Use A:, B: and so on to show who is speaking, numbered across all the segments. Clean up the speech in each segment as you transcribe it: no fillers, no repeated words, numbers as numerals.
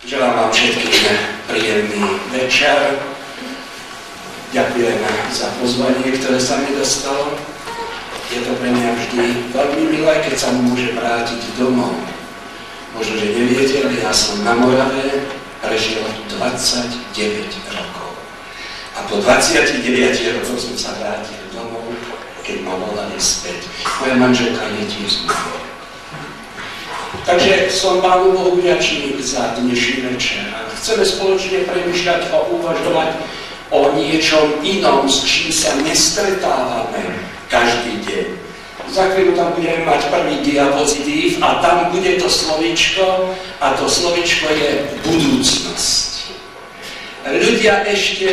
A: Želám vám všetkým príjemný večer. Ďakujem za pozvanie, ktoré sa mi dostalo. Je to pre mňa vždy veľmi milé, keď sa môže vrátiť domov. Možno, že neviete, ale ja som na Morave prežil 29 rokov. A po 29 rokoch som sa vrátil domov, keď ma volali späť. Moja manželka je tiež z Morave. Takže som Pánu Bohu vďačný za dnešný večer. Chceme spoločne premýšľať a uvažovať o niečom inom, s čím sa nestretávame každý deň. Za chvíľu tam budeme mať prvý diapozitív a tam bude to slovíčko a to slovíčko je budúcnosť. Ľudia ešte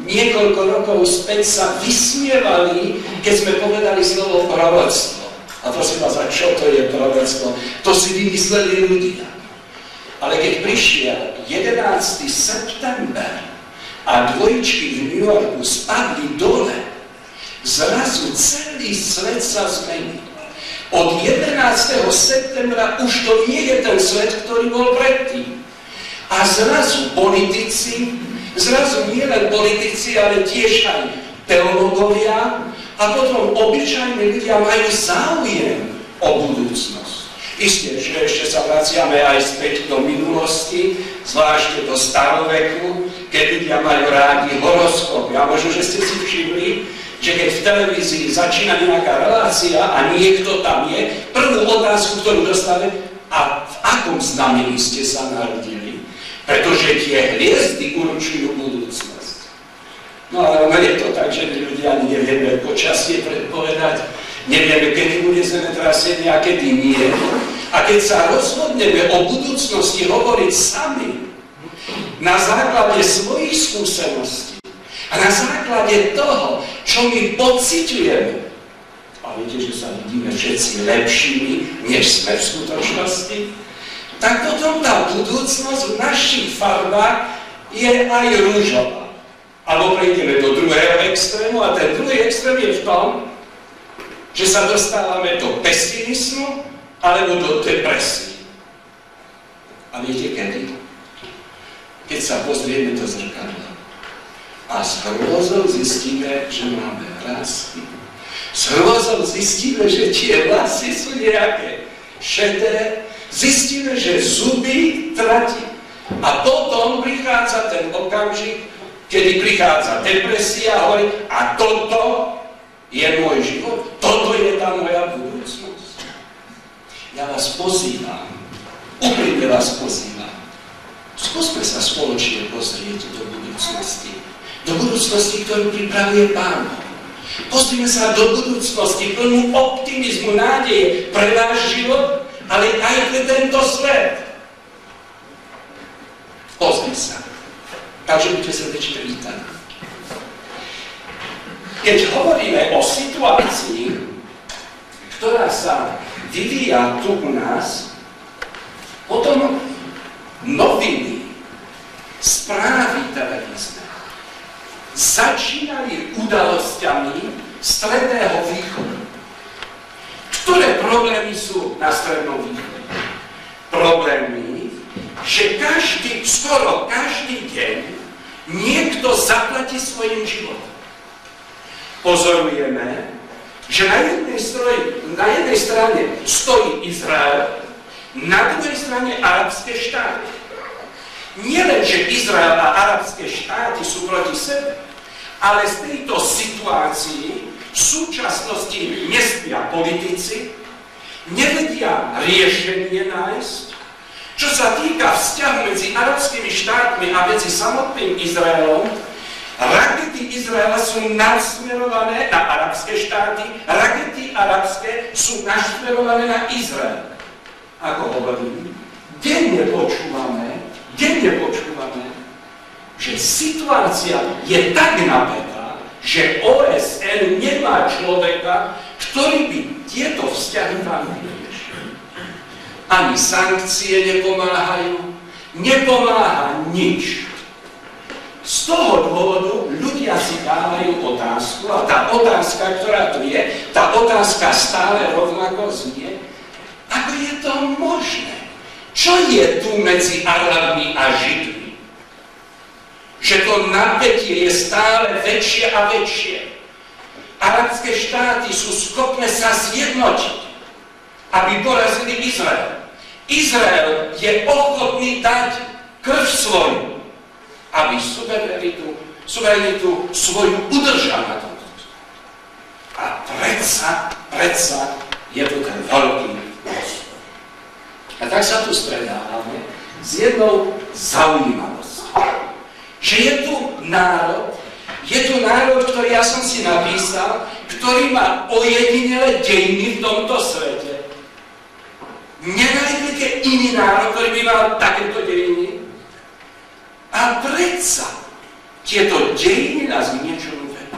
A: niekoľko rokov späť sa vysmievali, keď sme povedali slovo proroctvo. A prosím vás, a čo to je proroctvo? To si vymysleli ľudia. Ale keď prišiel 11. september a dvojčky v New Yorku spadli dole, zrazu celý svet sa zmenil. Od 11. septembra už to nie je ten svet, ktorý bol predtým. A zrazu politici, zrazu nie len politici, ale tiež aj teológovia, a potom obyčajní ľudia majú záujem o budúcnosť. Isté, že ešte sa vraciame aj späť do minulosti, zvlášte do staroveku, keď ľudia majú rádi horoskopy. A možno, že ste si všimli, že keď v televízii začína nejaká relácia a niekto tam je, prvú otázku, ktorú dostane, a v akom znamení ste sa narodili? Pretože tie hviezdy určujú budúcnosť. No ale je to tak, že ľudia ani nevieme počasie predpovedať, nevieme, kedy bude zemetrasenie a kedy nie. A keď sa rozhodneme o budúcnosti hovoriť sami, na základe svojich skúseností a na základe toho, čo my pociťujeme, a viete, že sa vidíme všetci lepšími, než sme v skutočnosti, tak potom tá budúcnosť v našich farbách je aj ružová. Alebo prejdeme do druhého extrému a ten druhý extrém je v tom, že sa dostávame do pesimizmu alebo do depresie. A viete kedy? Keď sa pozrieme do zrkadla a s hrôzou zistíme, že máme vlasy. S hrôzou zistíme, že tie vlasy sú nejaké šedé. Zistíme, že zuby tratí. A potom prichádza ten okamžik, kedy prichádza depresia a hovorí, a toto je môj život, toto je tá moja budúcnosť. Ja vás pozývam, úprimne vás pozývam. Skúsme sa spoločne pozrieť do budúcnosti. Do budúcnosti, ktorú pripravuje Pán Boh. Pozrime sa do budúcnosti, plnú optimizmu, nádeje pre náš život, ale aj pre tento svet. Pozri sa. Takže buďte srdečne vítaní. Keď hovoríme o situácii, ktorá sa vyvíja tu u nás, potom noviny, správy televízne začínali udalosťami Stredného východu. Ktoré problémy sú na Strednom východe? Problémy, že skoro každý deň niekto zaplatí svojim životom. Pozorujeme, že na jednej strane stojí Izrael, na druhej strane arabské štáty. Nie len, že Izrael a arabské štáty sú proti sebe, ale z tejto situácii v súčasnosti nespia politici, nevedia riešenie nájsť. Čo sa týka vzťahu medzi arabskými štátmi a medzi samotným Izraelom, rakety Izraela sú nasmerované na arabské štáty, rakety arabské sú nasmerované na Izrael. Ako hovorím, denne počúvame, že situácia je tak napätá, že OSN nemá človeka, ktorý by tieto vzťahy tam vyriešil. Ani sankcie nepomáhajú, nepomáha nič. Z toho dôvodu ľudia si dávajú otázku a tá otázka, ktorá tu je, tá otázka stále rovnako znie, ako je to možné, Čo je tu medzi Arabmi a Židmi? Že to napätie je stále väčšie a väčšie. Arabské štáty sú schopné sa zjednotiť, aby porazili Izrael. Izrael je ochotný dať krv svoju, aby suverenitu svoju udržal na tomto. A predsa je to ten veľký rozpor. A tak sa tu stretávame s jednou zaujímavosťou. Že je tu národ, ktorý ja som si napísal, ktorý má ojedinelé dejiny v tomto svete. Nenájdete iný národ, ktorý by mal takéto dejiny? A predsa tieto dejiny nás niečomu vedú.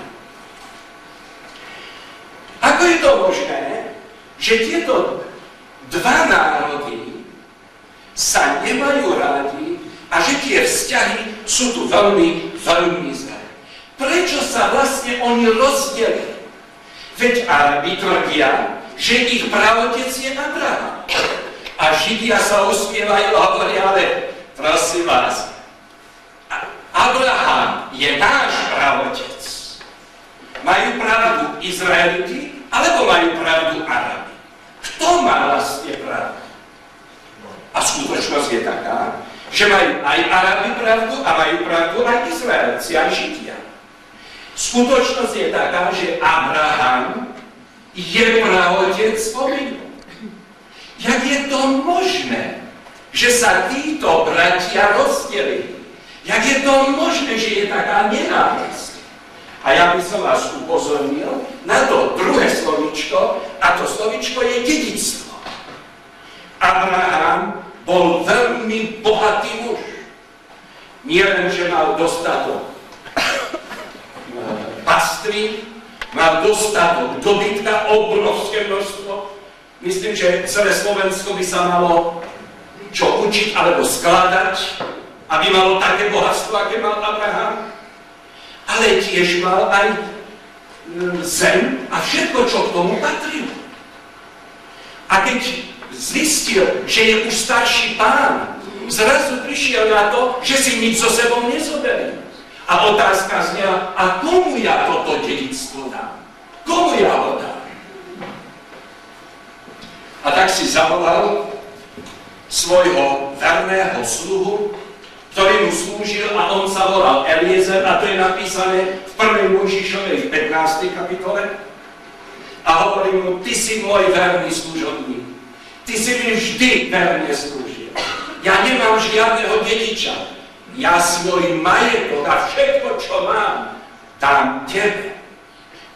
A: Ako je to možné, že tieto dva národy sa nemajú rádi a že tie vzťahy sú tu veľmi, veľmi zlé? Prečo sa vlastne oni rozdelili? Veď Arabi tvrdia, že ich praotec je Abraham. A Židia sa uspievajú a hovoria, ale prosím vás, Abraham je náš praotec. Majú pravdu Izraeliti, alebo majú pravdu Arabi? Kto má vlastne pravdu? A skutočnosť je taká, že majú aj Arabi pravdu a majú pravdu aj Izraelci, aj Židia. Skutočnosť je taká, že Abraham je praotec obidvoch. Jak je to možné, že sa títo bratia rozdelili? Jak je to možné, že je taká nenávisť? A ja by som vás upozornil na to druhé slovíčko, a to slovíčko je dedičstvo. Abraham bol veľmi bohatý muž. Nie len, že mal dostatok pastvy, mal dostatok dobytka, obrovské množstvo. Myslím, že celé Slovensko by sa malo čo učiť alebo skladať, aby malo také bohatstvo, aké mal Abraham. Ale tiež mal aj zem a všetko, čo k tomu patrilo. A keď zistil, že je už starší pán, zrazu prišiel na to, že si nič so sebou nezoberie. A otázka znela, a komu ja toto dedičstvo dám? Komu ja ho dám? A tak si zavolal svojho verného sluhu, ktorý mu slúžil, a on sa volal Eliezer, a to je napísané v 1. Mojžišovej v 15. kapitole. A hovorí mu, ty si môj verný služobník. Ty si mi vždy verne slúžil. Ja nemám žiadneho dediča. Ja svoj majetok a všetko, čo mám, dám tebe.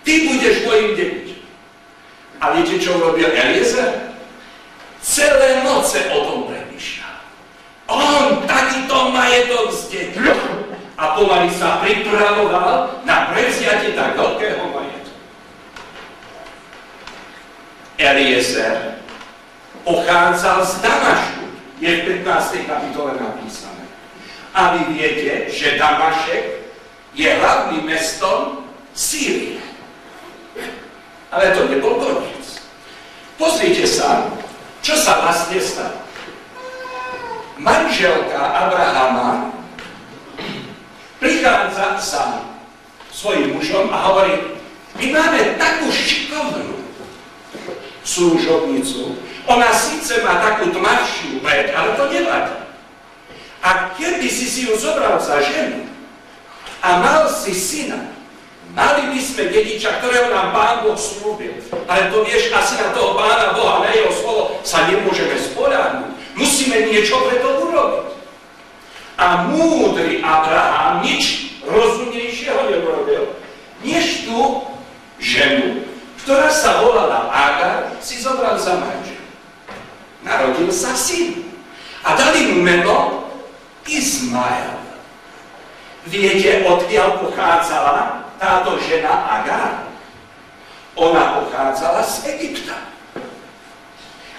A: Ty budeš mojim dedičom. A viete, čo urobil Eliezer? Celé noce o tom premýšľal. On takýto majetok zdedil. A pomaly sa pripravoval na prevziatie tak veľkého majetku. Eliezer pochádzal z Damašku. Je v 15. kapitole napísané. A vy viete, že Damašek je hlavným mestom Sýrie. Ale to nebol koniec. Pozrite sa, čo sa vlastne stalo. Manželka Abrahama prichádza za svojím mužom a hovorí, my máme takú šikovnú služobnicu. Ona síce má takú tmavšiu pleť, ale to nevadí. A keby si ju zobral za ženu a mal si syna, mali by sme dediča, ktorého nám Pán Boh slúbil. Ale to vieš, asi na toho Pána Boha, na jeho slovo sa nemôžeme spoľahnúť. Musíme niečo pre to urobiť. A múdry Abraham nič rozumnejšieho neurobil, než tú ženu, ktorá sa volala Agar, si zobral za manžel. Narodil sa syn. A dali mu meno Izmael. Viete, odkiaľ pochádzala táto žena Agar? Ona pochádzala z Egypta.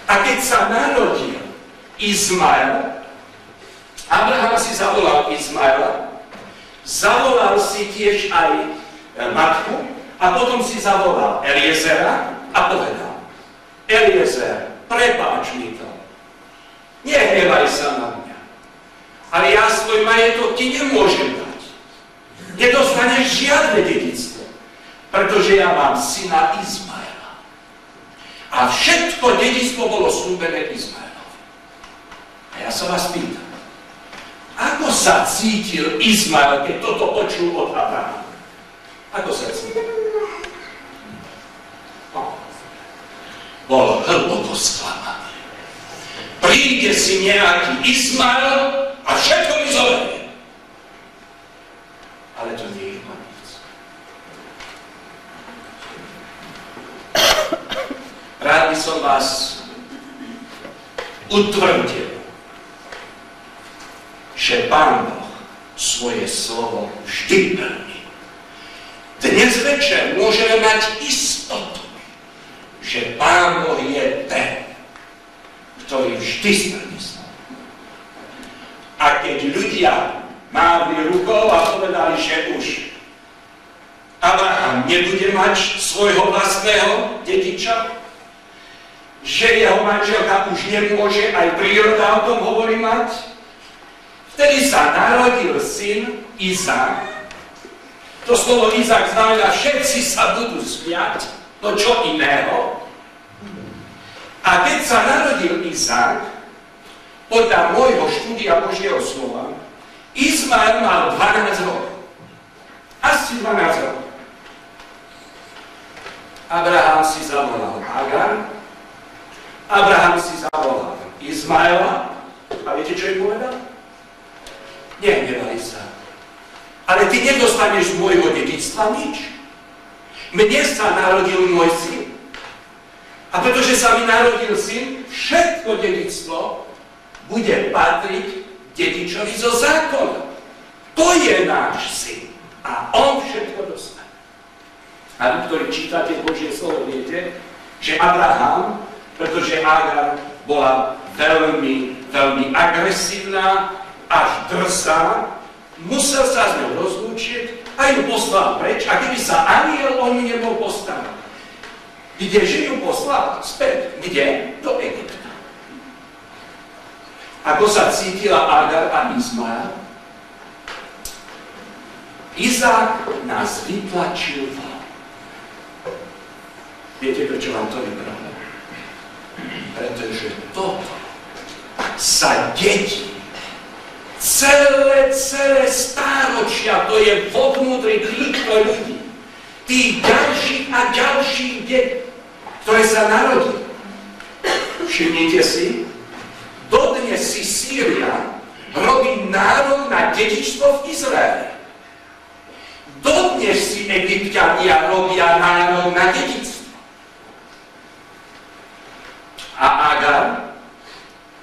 A: A keď sa narodil Izmael, Abraham si zavolal Izmaela, zavolal si tiež aj matku a potom si zavolal Eliezera a povedal, Eliezer, prepáč mi to. Nehnevaj sa na mňa. Ale ja svoj majetok ti nemôžem dať. Nedostaneš žiadne dedičstvo, pretože ja mám syna Izmaela. A všetko dedičstvo bolo slúbené Izmaelovi. A ja sa vás pýtam, ako sa cítil Izmael, keď toto počul od Abrahama? Ako sa cítil? Bol hlboko sklamaný. Príde si nejaký Izmael a všetko mi zoberie. Ale to nie je koniec. Rád by som vás utvrdil, že Pán Boh svoje slovo vždy plní. Dnes večer môžeme mať istotu, že Pán Boh je ten, ktorý vždy splní slovo. A keď ľudia mávli rukou a povedali, že už Abraham nebude mať svojho vlastného dediča, že jeho manželka už nemôže, aj príroda o tom hovorí mať, vtedy sa narodil syn Izák. To slovo Izák znamená, všetci sa budú smiať, no čo iného. A keď sa narodil Izák, podľa môjho štúdia Božieho slova, Izmael mal 12 rokov. Asi 12 rokov. Abraham si zavolal Agar, Abraham si zavolal Izmaela a viete, čo im povedal? Nehnevaj sa. Ale ty nedostaneš z môjho dedičstva nič. Mne sa narodil môj syn. A pretože sa mi narodil syn, všetko dedičstvo bude patriť dedičovi zo zákona. To je náš syn. A on všetko dostane. A vy, ktorí čítate Božie slovo, viete, že Abraham, pretože Agar bola veľmi, veľmi agresívna, až drsá, musel sa s ňou rozlúčiť a ju poslal preč. A keby sa anjel o ňu nebol postaral, kdeže ju poslal späť? Kde? Do Egypta. Ako sa cítila Agar a Izmael? Izák nás vytlačil von. Viete, prečo vám to vyprávam? Pretože toto sa dedí celé stáročia, to je vo vnútri týchto ľudí, tých ďalších a ďalších detí, ktoré sa narodili. Všimnite si, dodnes si Sýria robí nárok na dedičstvo v Izraeli. Dodnes si Egypťania robia nárok na dedičstvo. A Agar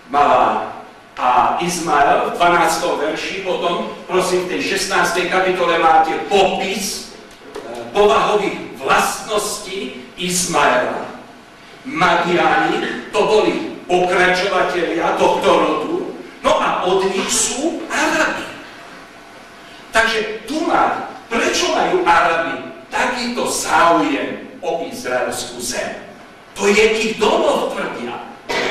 A: mala a Izmael v 12. verši, potom, prosím, v tej 16. kapitole máte popis povahových vlastností Izmaela. Madiani, to boli pokračovatelia tohto rodu, no a od nich sú Arabi. Takže tu prečo majú Arabi takýto záujem o izraelskú zem? To je ich domov, tvrdia.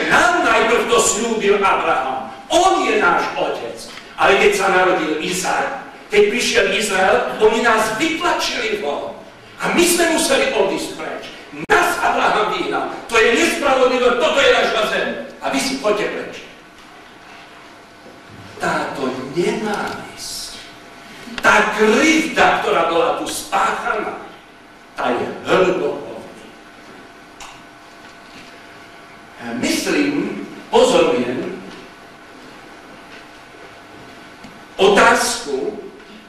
A: Nám najprv to sľúbil Abraham. On je náš otec. Ale keď sa narodil Izák, keď prišiel Izrael, oni nás vytlačili von. A my sme museli odísť preč. Nás Abraham vyhnal. To je nespravodlivé, toto je naša zem. A vy si poďte preč. Táto nenávisť, tá krivda, ktorá bola tu spáchaná, tá je hlboko. Myslím, pozorujem otázku,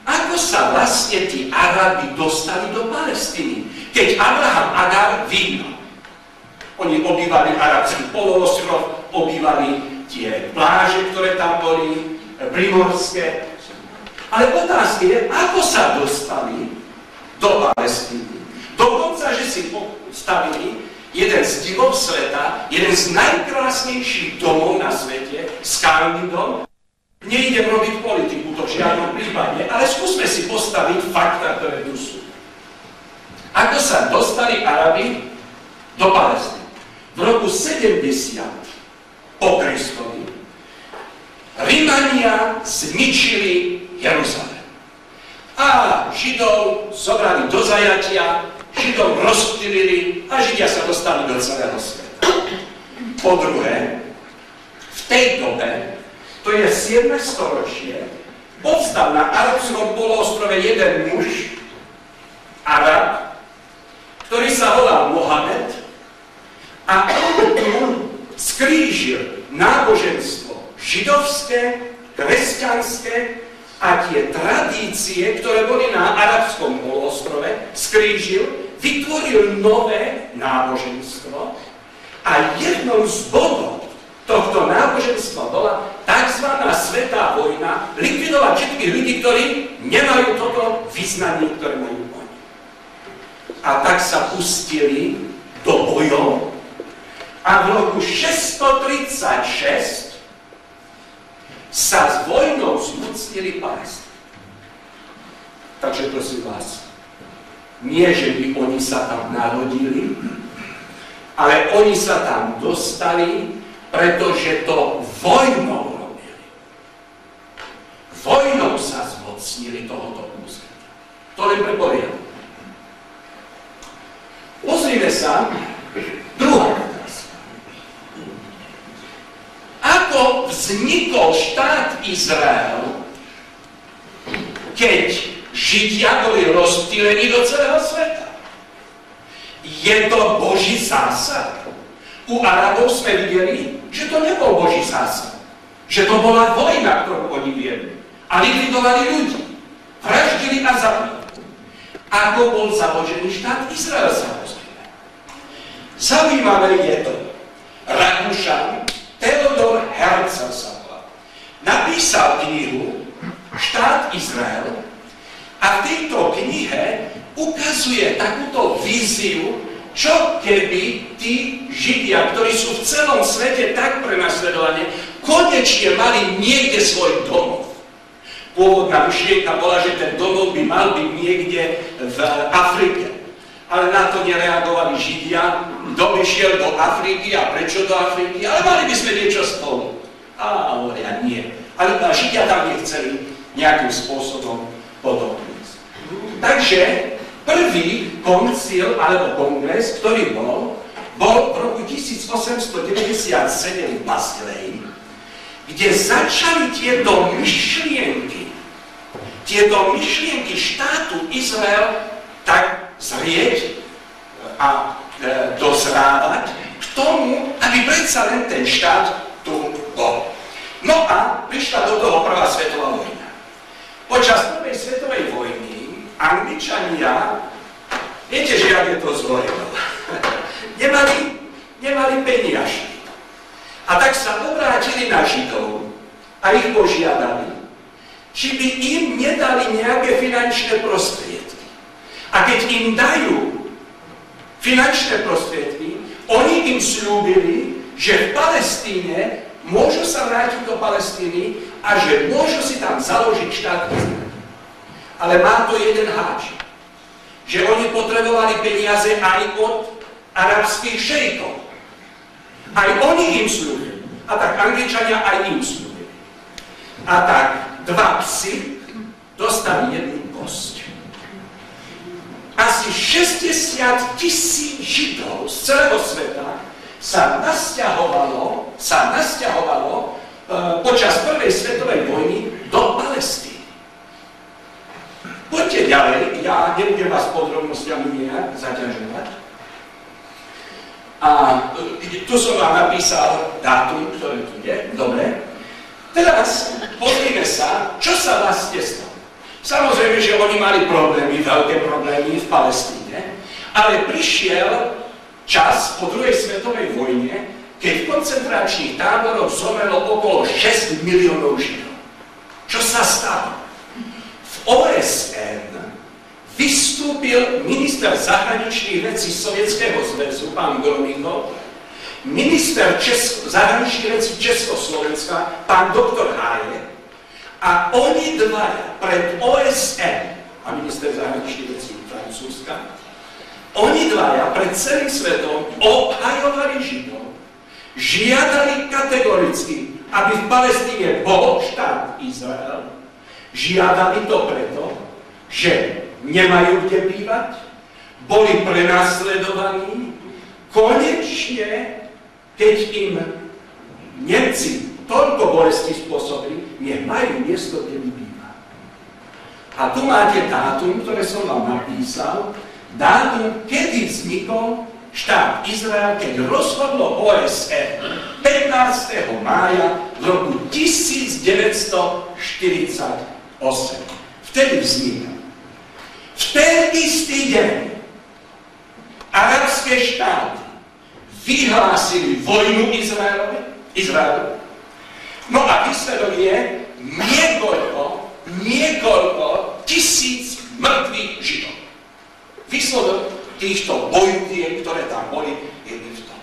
A: ako sa vlastne tí Arabi dostali do Palestíny, keď Abraham Agar vyhnal. Oni obývali arabský poloostrov, obývali tie pláže, ktoré tam boli, primorské. Ale otázka je, ako sa dostali do Palestíny. Dokonca, že si postavili jeden z divov sveta, jeden z najkrásnejších domov na svete, skalný dom. Neidem robiť politiku, to v žiadnom prípade, ale skúsme si postaviť fakta, ktoré tu sú. Ako sa dostali Arabi do Palestíny? V roku 70 po Kristovi Rimania zničili Jeruzalém. A Židov zobrali do zajatia, Židov rozptýlili a Židia sa dostali do celého sveta. Po druhé, v tej dobe, to je 7. storočie, povstal na arabskom poloostrove jeden muž, Arab, ktorý sa volal Mohamed, a on tu skrížil náboženstvo židovské, kresťanské a tie tradície, ktoré boli na arabskom poloostrove, skrížil, vytvoril nové náboženstvo a jednou z bodov tohto náboženstva bola tzv. Svätá vojna, likvidovať všetkých ľudí, ktorí nemajú toto vyznanie, ktoré majú oni. A tak sa pustili do bojov a v roku 636 sa s vojnou zmocnili Palestínu. Takže prosím vás, nie, že by oni sa tam narodili, ale oni sa tam dostali, pretože to vojnou robili. Vojnou sa zmocnili tohoto územia. To len pre poriadok. Pozrime sa, druhá otázka. Ako vznikol štát Izrael, keď Židia boli rozptýlení do celého sveta? Je to Boží zásah? U Arabov sme videli, že to nebol Boží zásah. Že to bola vojna, ktorú oni viedli. A likvidovali ľudí. Vraždili a zabili. Ako bol založený štát Izrael, samozrejme. Zaujímavé je to. Rakúšan Theodor Herzl sa volal. Napísal knihu Štát Izrael a v tejto knihe ukazuje takúto víziu, čo keby tí Židia, ktorí sú v celom svete tak prenasledovaní, konečne mali niekde svoj domov. Pôvodná myšlienka bola, že ten domov by mal byť niekde v Afrike. Ale na to nereagovali Židia. Kto by šiel do Afriky a prečo do Afriky? Ale mali by sme niečo spolu. A hovoria, nie. Ale Židia tam nechceli nejakým spôsobom podobniť. Takže prvý koncil alebo kongres, ktorý bol v roku 1897 v Basileji, kde začali tieto myšlienky štátu Izrael tak zrieť a dozrávať k tomu, aby predsa len ten štát tu bol. No a prišla do toho prvá svetová vojna. Počas prvej svetovej vojny Angličania, viete, že jak je to s vojnou, nemali peniažky. A tak sa obrátili na Židov a ich požiadali, či by im nedali nejaké finančné prostriedky. A keď im dajú finančné prostriedky, oni im slúbili, že v Palestíne môžu sa vrátiť do Palestíny a že môžu si tam založiť štát Izrael. Ale má to jeden háčik, že oni potrebovali peniaze aj od arabských šejkov. Aj oni im slúbili. A tak Angličania aj im slúbili. A tak dva psi dostali jednu kosť. Asi 60 000 Židov z celého sveta sa nasťahovalo počas prvej svetovej vojny do Palestíny. Poďte ďalej, ja nebudem vás podrobnostiami nejak zaťažovať. A tu som vám napísal dátum, ktoré tu je. Dobre. Teraz pozrime sa, čo sa vlastne stalo. Samozrejme, že oni mali problémy, veľké problémy v Palestíne, ale prišiel čas po druhej svetovej vojne, keď v koncentračných táboroch zomrelo okolo 6 miliónov Židov. Čo sa stalo? V OSN vystúpil minister zahraničných vecí Sovietskeho zväzu, pán Gromykov, minister zahraničných vecí Československa, pán doktor Hájek, a oni dvaja pred OSN a minister zahraničných vecí Francúzska, oni dvaja pred celým svetom obhajovali Židov, žiadali kategoricky, aby v Palestíne bol štát Izrael. Žiadali to preto, že nemajú kde bývať, boli prenasledovaní. Konečne, keď im Nemci toľko bolesti spôsobili, nech majú miesto, kde býva. A tu máte dátum, ktoré som vám napísal, dátum, kedy vznikol štát Izrael, keď rozhodlo OSN 15. mája v roku 1948. Vtedy vznikol. V ten istý deň arabské štáty vyhlásili vojnu Izraelu. No a výsledok je niekoľko tisíc mŕtvych Židov. Výsledok týchto bojúdiek, ktoré tam boli, je to.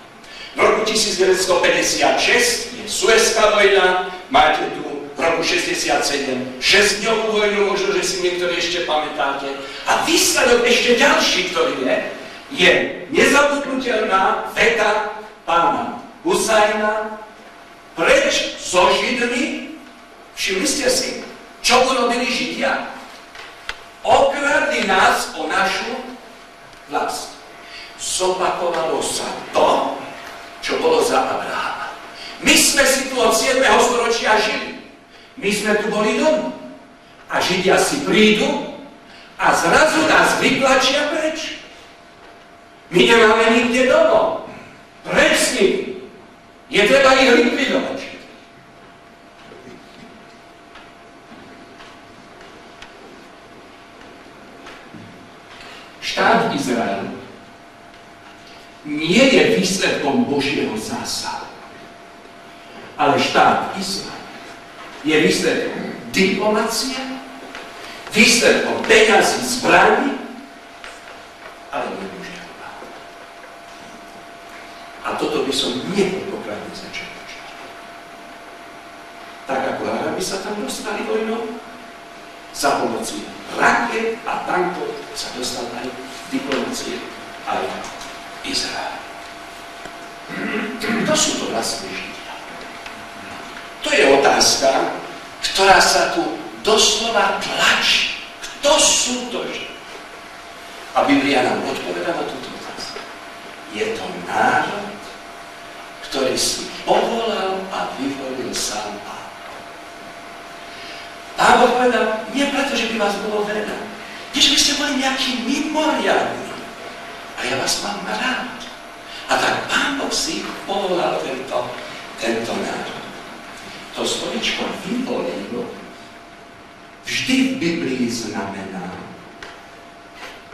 A: V roku 1956 je Suezská vojna, máte tu v roku 67 šesťdňovú vojnu, možno, že si niektorí ešte pamätáte. A výsledok ešte ďalší, ktorý je nezabudnutelná veta pána Husajna: preč so Židmi. Všimli ste si, čo urobili Židia? Okradli nás o našu vlast. Zopakovalo sa to, čo bolo za Abrahama. My sme si tu od 7. storočia žili. My sme tu boli doma. A Židia si prídu a zrazu nás vytlačia preč. My nemáme nikde domov. Preč s nimi. Je treba ich likvidovať. Štát Izrael nie je výsledkom Božieho zásahu, ale štát Izrael je výsledkom diplomácie, výsledkom peňazí, zbraní, ale nie Božieho vláda. A toto by som niekoľkokrát nezačal počať. Tak ako Arabi sa tam dostali vojnou, za pomoci raket a tankov sa dostal aj diplomácie, aj Izrael. Kto sú to vlastne Židia? To je otázka, ktorá sa tu doslova tlačí. Kto sú to Židia? A Biblia nám odpovedá na túto otázku. Je to národ, ktorý si povolal a vyvolil sám Pán. Pán Boh povedal, nie preto, že by vás bolo veľa, že by ste boli nejaký mimoriadný. A ja vás mám rád. A tak Pán Boh si povolal tento národ. To slovičko vyvolil vždy v Biblii znamená,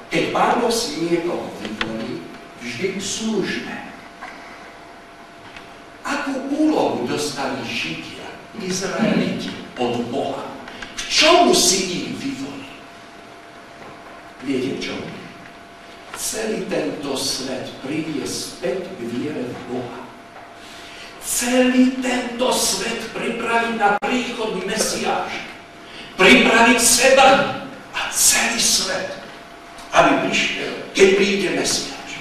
A: keď Pán Boh si niekoho vyvolí, vždy k službe. Akú úlohu dostali Židia, Izraeliti od Boha? K čomu si ich vyvolil? Viete čo? Celý tento svet privie späť k viere v Boha. Celý tento svet pripraví na príchod Mesiáša. Pripraviť seba a celý svet, aby prišiel, keď príde Mesiáš.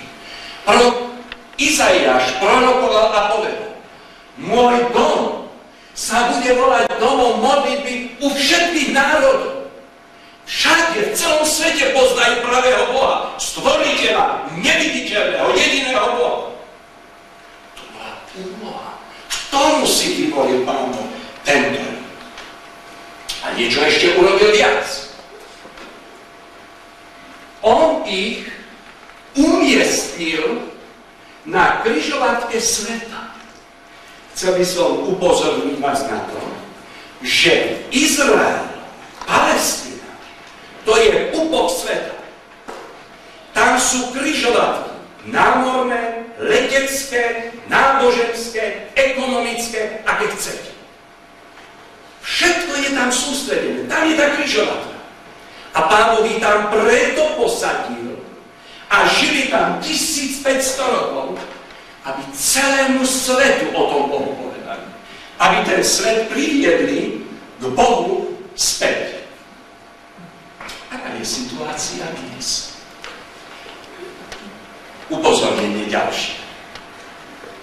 A: Izaiáš prorokoval a povedal, môj dom sa bude volať domom modlitby u všetkých národov. Všade v celom svete poznajú pravého Boha, stvoriteľa, neviditeľného, jediného Boha. To bola úloha. K tomu si vyvolil Pán Boh tento. A niečo ešte urobil viac. On ich umiestnil na križovatke sveta. Chcel by som upozorniť vás na to, že Izrael, Palestína, to je pupok sveta. Tam sú križovatky námorné, letecké, náboženské, ekonomické, aké chcete. Všetko je tam sústredené. Tam je tá križovatka. A Pán Boh ich tam preto posadil a žili tam 1500 rokov, aby celému svetu o tom Bohu povedali. Aby ten svet priviedli k Bohu späť. Aká je situácia dnes? Upozornenie ďalšie.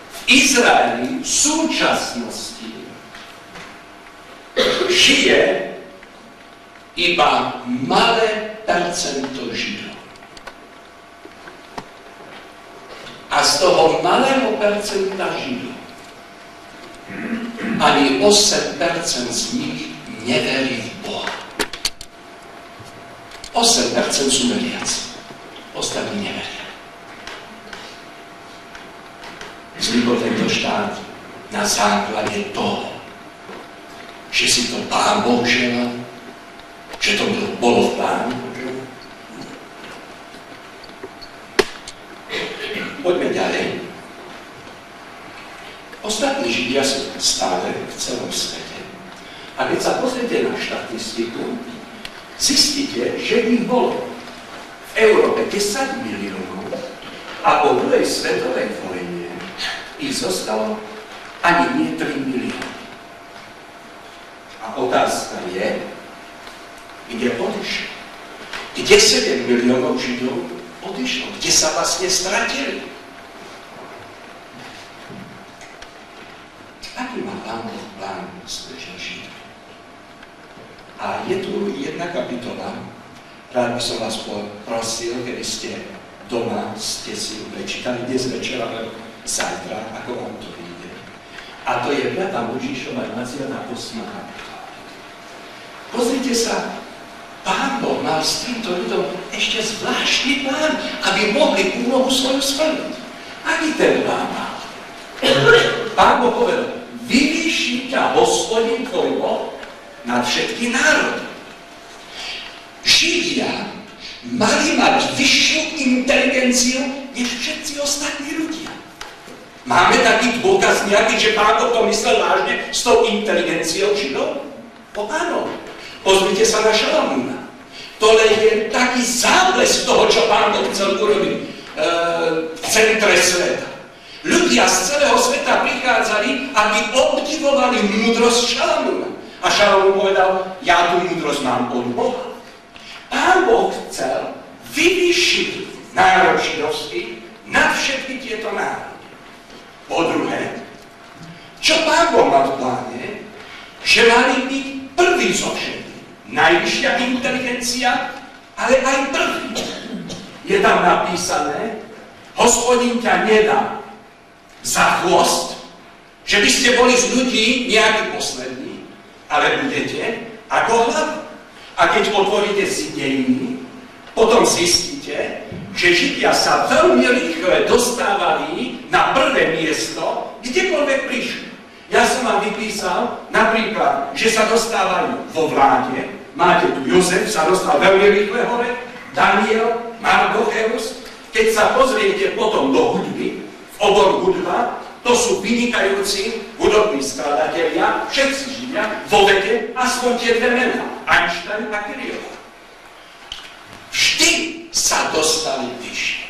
A: V Izraeli v súčasnosti žije iba malé percento Židov. A z toho malého percenta Židov ani 8% z nich neverí v Boha. 8% sú veriaci, ostatní neveria. Vznikol tento štát na základe toho, že si to Pán Boh želal, že to bolo v pláne. Poďme ďalej. Ostatní Židia sú stále v celom svete. A keď sa pozriete na štatistiku, zistíte, že ich bolo v Európe 10 miliónov a po druhej svetovej vojne ich zostalo ani nie 3 milióny. A otázka je, kde odišlo? Kde 7 miliónov Židov odišlo? Kde sa vlastne stratili? Aký má Pán Boh plán s Židom? A je tu jedna kapitola, rád by som vás prosil, keby ste doma ste si ju prečítali dnes večer, ale zajtra, ako vám to vyjde. A to je 5. Mojžišova 28. kapitola. Pozrite sa, Pán Boh mal s týmto ľudom ešte zvláštny plán, aby mohli úlohu svoju splniť. Aký ten plán mal? Pán Boh povedal, vyvýši ťa Hospodin tvoj Boh nad všetky národy. Židia mali mať vyššiu inteligenciu než všetci ostatní ľudia. Máme taký dôkaz nejaký, že Pán Boh to myslel vážne s tou inteligenciou Židov? Áno. Pozrite sa na Šalamúna. To len je taký záblesk toho, čo Pán Boh chcel urobiť v centre sveta. Ľudia z celého sveta prichádzali, aby obdivovali múdrosť Šalamúna. A Šalamún povedal, ja tú múdrosť mám od Boha. Pán Boh chcel vyvýšiť národ židovský nad všetky tieto národy. Po druhé, čo Pán Boh mal v pláne, že mali byť prvý zo všetkých. Najvyššia inteligencia, ale aj prvý. Je tam napísané, Hospodin ťa nedá za chvost, že by ste boli z ľudí nejaký poslední, ale budete ako hlava. A keď otvoríte si dejiny, potom zistíte, že Židia sa veľmi rýchle dostávali na prvé miesto, kdekoľvek prišli. Ja som vám vypísal napríklad, že sa dostávali vo vláde, máte tu Jozef, sa dostal veľmi rýchle hore, Daniel, Mardocheus. Keď sa pozriete potom do hudby, v oboru hudba, to sú vynikajúci hudobní skladatelia, všetci Židia, vo veke, aspoň tie dve mená, Einstein a Kirillov. Vždy sa dostali vyššie.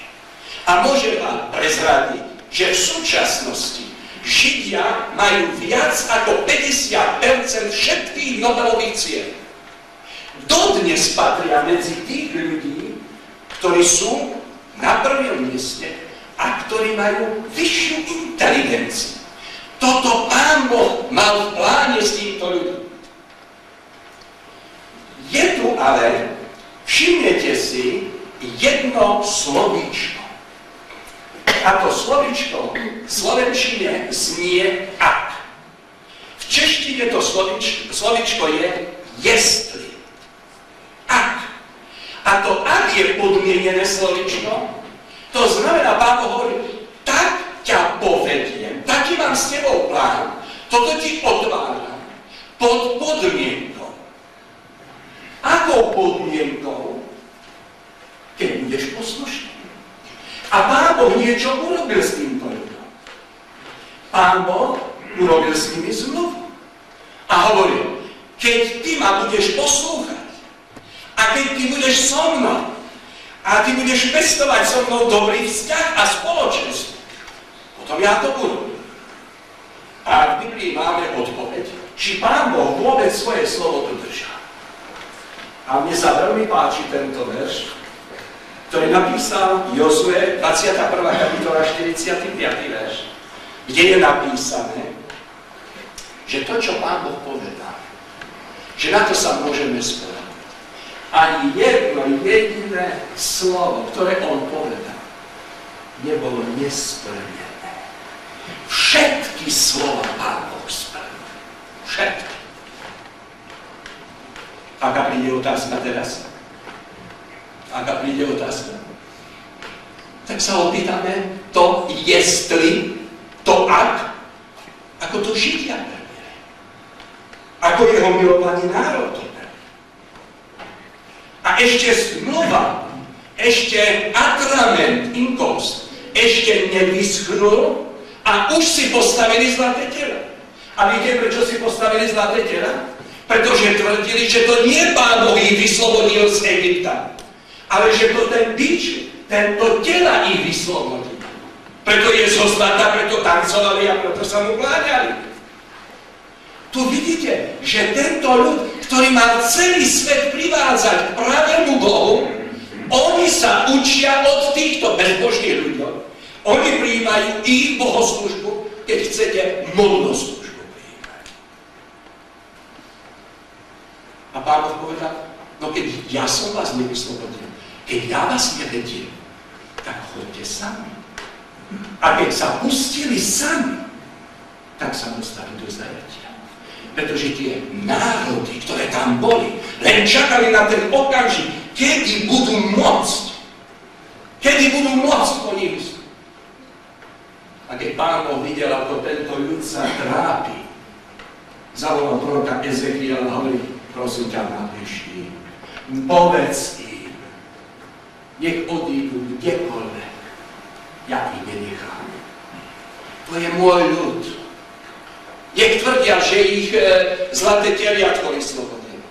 A: A môžem vám prezradiť, že v súčasnosti Židia majú viac ako 50% všetkých Nobelových cien. Dodnes patria medzi tých ľudí, ktorí sú na prvom mieste a ktorí majú vyššiu inteligenciu. Toto Pán Boh mal v pláne s týmto ľuďom. Je tu ale, všimnete si, jedno slovíčko. A to slovíčko v slovenčine znie ak. V češtine to slovíčko je jestli. Ak. A to ak je podmienené slovíčko, to znamená, Pán Boh hovorí, tak ťa povediem, taký mám s tebou plán, toto ti otváram pod podmienkou. Akou podmienkou? Keď budeš poslušný. A Pán Boh niečo urobil s týmto ľuďom. Pán Boh urobil s nimi zmluvu. A hovoril, keď ty ma budeš poslúchať, a keď ty budeš so mnou, a ty budeš pestovať so mnou dobrý vzťah a spoločenstvo, potom ja to urobím. A v Biblii máme odpoveď, či Pán Boh vôbec svoje slovo dodržal. A mne sa veľmi páči tento verš, ktorý napísal Jozue, 21. kapitola, 45. verš, kde je napísané, že to, čo Pán Boh povedal, že na to sa môžeme spoľahnúť. Ani jedno jediné slovo, ktoré on povedal, nebolo nesplnené. Všetky slova Pán Boh splnil. Všetky. Aká príde otázka teraz? Aká príde otázka? Tak sa opýtame to, jestli, to ak, ako to Židia preberie. Ako jeho milovaný národ to preberie. A ešte zmluva, ešte atrament, inkost, ešte nevyschnul a už si postavili zlaté tela. A viete, prečo si postavili zlaté tela? Pretože tvrdili, že to nie Pán Boh ich vyslobodil z Egypta, ale že to ten bič, tento tela ich vyslobodil. Preto je zo zlata, preto tancovali a preto sa mu kláňali. Tu vidíte, že tento ľud, ktorý mal celý svet privádzať k pravému Bohu, oni sa učia od týchto bezbožných ľudí. Oni prijímajú ich bohoslužbu, keď chcete modloslužbu prijímať. A Pán Boh povedal, no keď ja som vás nevyslobodil, keď ja vás nevediem, tak choďte sami. A keď sa pustili sami, tak sa dostali do zajatia. Pretože tie národy, ktoré tam boli, len čakali na ten okamžik, kedy budú môcť. Kedy budú môcť po nich. A keď Pán Boh videl, ako tento ľud sa trápi, zavolal proroka Ezechiela a hovorí, prosím ťa, napíš im, povedz im, nech odídu kdekoľvek, ja ich nenechám. To je môj ľud. Nech tvrdia, že ich zlaté teliatko vyslobodili.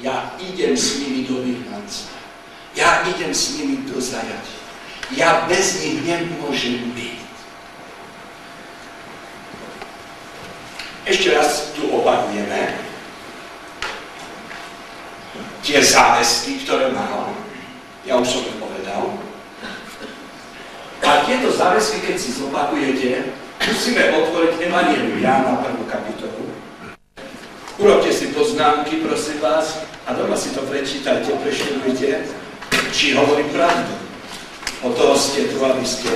A: Ja idem s nimi do vyhnanstva. Ja idem s nimi do zajatia. Ja bez nich nemôžem byť. Ešte raz tu opakujeme tie záväzky, ktoré mal. Ja už som to povedal. A tieto záväzky, keď si zopakujete, musíme otvoriť Evangelium Jána 1. kapitolu. Urobte si poznámky, prosím vás, a doma si to prečítajte, preštudujte, či hovorí pravdu. O toho ste tu, aby ste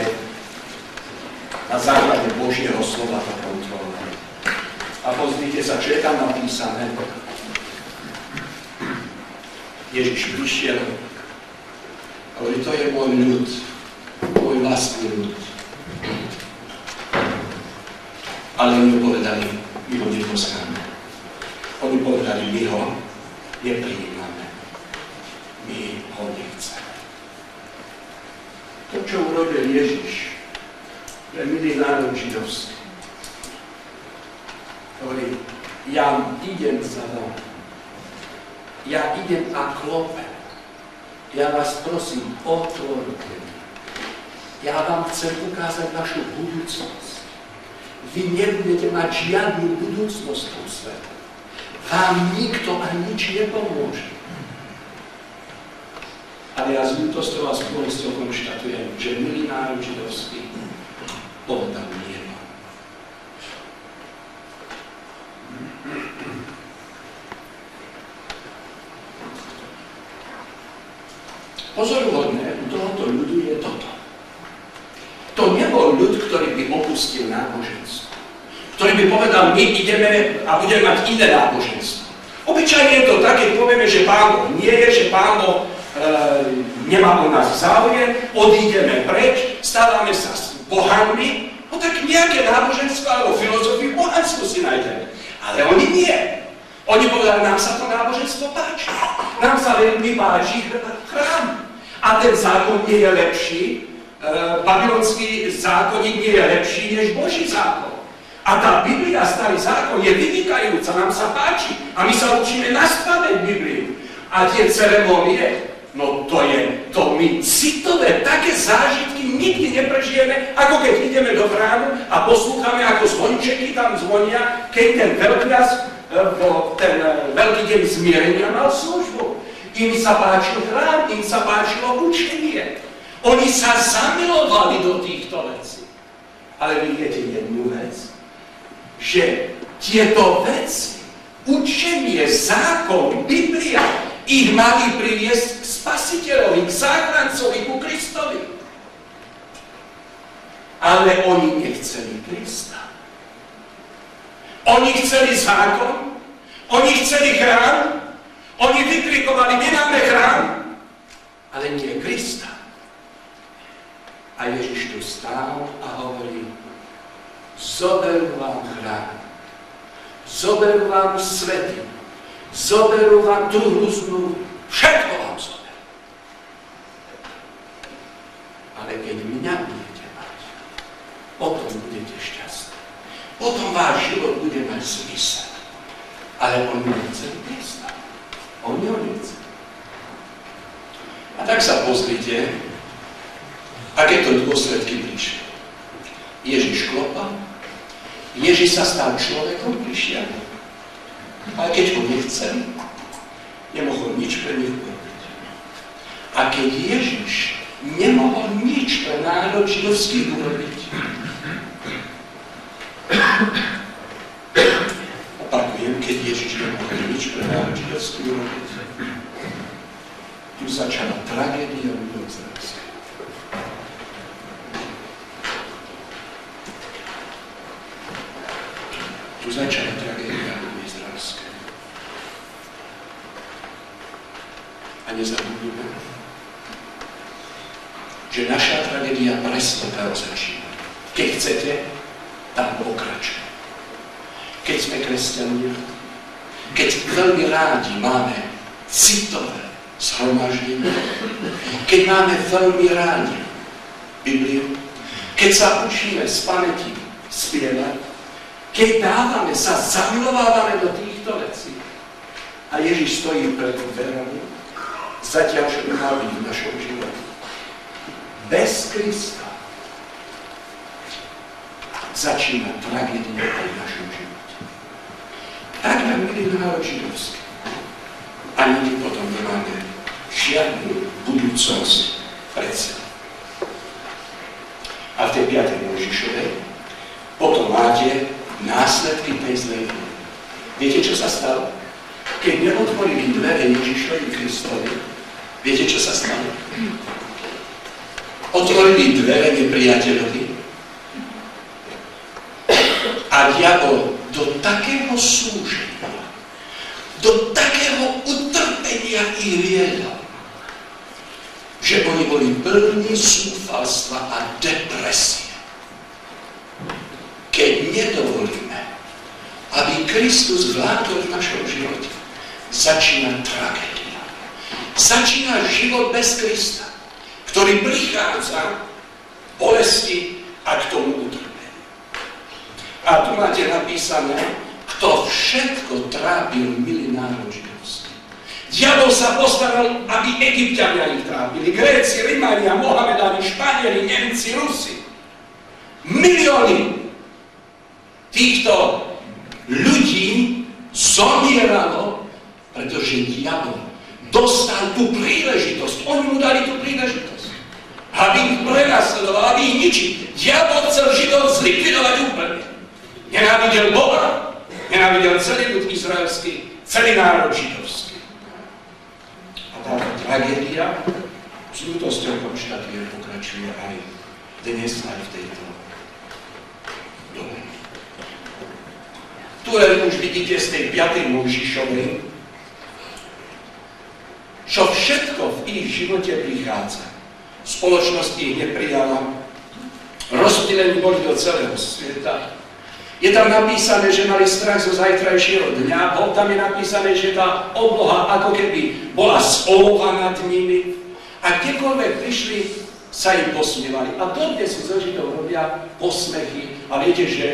A: na základe Božieho slova to kontrolovali. A pozrite sa, čo je tam napísané. Ježiš prišiel a hovorí, to je môj ľud, môj vlastný ľud. Ale oni povedali, my ho nepoznáme. Oni povedali, my ho neprijímame. My ho nechceme. To, čo urobil Ježiš pre milý národ židovský, hovorí, ja idem za vami. Ja idem a klopem. Ja vás prosím, otvorte mi. Ja vám chcem ukázať našu budúcnosť. Vy nebudete mať žiadnu budúcnosť v tom svete. Vám nikto a nič nepomôže. Ale ja s ľútosťou a s bolesťou konštatujem, že milý národ židovský povedal nie. Pozoruhodné u tohoto ľudu je toto. To nebol ľud, ktorý by opustil náboženstvo. Ktorý by povedal, my ideme a budeme mať iné náboženstvo. Obyčajne je to tak, keď povieme, že Pán Boh nie je, že Pán Boh nemá o nás záujem, odídeme preč, stávame sa s bohami, no tak nejaké náboženstvo alebo filozofiu bohanskú si nájdeme. Ale oni nie. Oni povedali, nám sa to náboženstvo páči. Nám sa veľmi páči chrám. A ten zákon nie je lepší, babylonský zákonník nie je lepší než Boží zákon. A tá Biblia, starý zákon, je vynikajúca, nám sa páči. A my sa učíme naspamäť Bibliu. A tie ceremonie, no to my citové, také zážitky nikdy neprežijeme, ako keď ideme do chrámu a poslúchame, ako zvončeky tam zvonia, keď ten veľkňaz ten veľký deň zmierenia mal službu. Im sa páčil chrám, im sa páčilo učenie. Oni sa zamilovali do týchto vecí. Ale vy viete jednu vec, že tieto veci učenie, zákon, Biblia ich mali priviesť k Spasiteľovi, k záchrancovi, ku Kristovi. Ale oni nechceli Krista. Oni chceli zákon, oni chceli chrám, oni vykrikovali, my máme chrám, ale nie Krista. A Ježiš tu stál a hovorí, zoberú vám chrám, zoberú vám svety, zoberú vám druhú zmluvu, všetko vám zoberú. Ale keď mňa budete mať, potom budete šťastní. Potom váš život bude mať zmysel. Ale oni nechceli Krista. Oni ho nechceli. A tak sa pozrite, aké to dôsledky prišli. Ježiš klopal, Ježiš sa stal človekom, prišiel, ale keď ho nechceli, nemohol nič pre nich urobiť. A keď Ježiš nemohol nič pre národ židovský urobiť, opakujem, keď Ježiš nemohol nič pre národ židovský urobiť, tu začala tragédia ľudov izraelských. Tu začala tragédia ľudí izraelských. A nezabudnime, že naša tragédia presne tam začína. Keď chcete, tam pokračuje. Keď sme kresťania, keď veľmi rádi máme citové zhromaždenie, keď máme veľmi rádi Bibliu, keď sa učíme z pamäti spievať, keď dávame sa, zamilovávame do týchto vecí a Ježiš stojí pred dverami, zatiaľ, čo by mal byť v našom živote. Bez Krista začína tragédia v našom živote. Tak nám milí národ židovský. Ani my potom nemáme žiadnu budúcnosť pred sebou. A v tej 5. Mojžišovej potom máte následky tej zlej vôle. Viete, čo sa stalo? Keď neotvorili dvere Ježišovi Kristovi, viete, čo sa stalo? Otvorili dvere nepriateľovi a diabol do takého súženia, do takého utrpenia ich viedol, že oni boli plní zúfalstva a depresie. Keď nedovolíme, aby Kristus vládol v našom živote, začína tragédia. Začína život bez Krista, ktorý prichádza k bolesti a k tomu utrpeniu. A tu máte napísané, kto všetko trápil milý národ židovský. Diabol sa postaral, aby Egypťania ich trápili. Gréci, Rimania, Mohamedani, Španieli, Nemci, Rusi. Milióny týchto ľudí zomieralo, pretože diabol dostal tú príležitosť. Oni mu dali tú príležitosť. Aby ich prenasledoval, aby ich ničil. Diabol chcel Židov zlikvidovať úplne. Nenávidel Boha, nenávidel celý ľud izraelský, celý národ židovský. A táto tragédia s ľudosťou konštatuje, pokračuje aj dnes, aj v tejto dobe. Tu už vidíte z tej 5. Mojžišovej, čo všetko v ich živote prichádza. Spoločnosť ich neprijala, rozptýlení boli do celého sveta. Je tam napísané, že mali strach zo zajtrajšieho dňa, tam je napísané, že tá obloha ako keby bola z olova nad nimi a kdekoľvek prišli, sa im posmievali. A dodnes si zo Židov robia posmechy a viete, že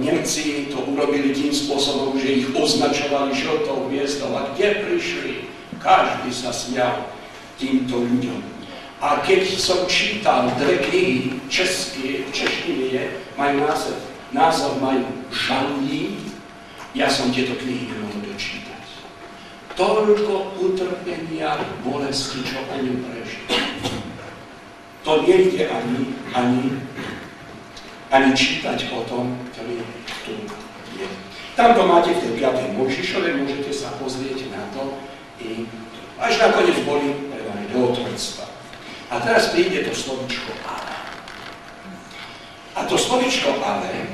A: Nemci to urobili tým spôsobom, že ich označovali žltou hviezdou a kde prišli, každý sa smial týmto ľuďom. A keď som čítal dve knihy, v češtine majú názov majú Žaludí, ja som tieto knihy nemohol dočítať. Toľko utrpenia, bolesti, čo oni prežili. To nejde ani čítať o tom, ktorý tu je. Tam to máte v tej 5. Mojžišovej, môžete sa pozrieť na to i až nakoniec boli predaní do otroctva. A teraz príde to slovičko ale. A to slovičko ale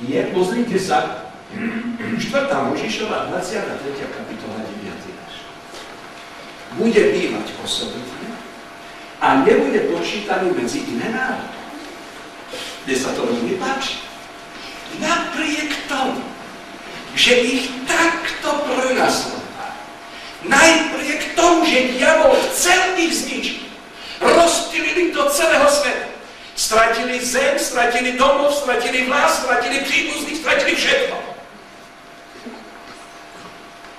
A: je, pozrite sa, 4. Mojžišova, 23. kapitola, 9. verš. Bude bývať osobitne a nebude počítaný medzi iné národy. Kde sa to veľmi páči. Napriek tomu, že ich takto prenasledoval, napriek tomu, že diabol chcel ich zničiť, rozptýlili do celého sveta, stratili zem, stratili domov, stratili vlast, stratili príbuzných, stratili všetko.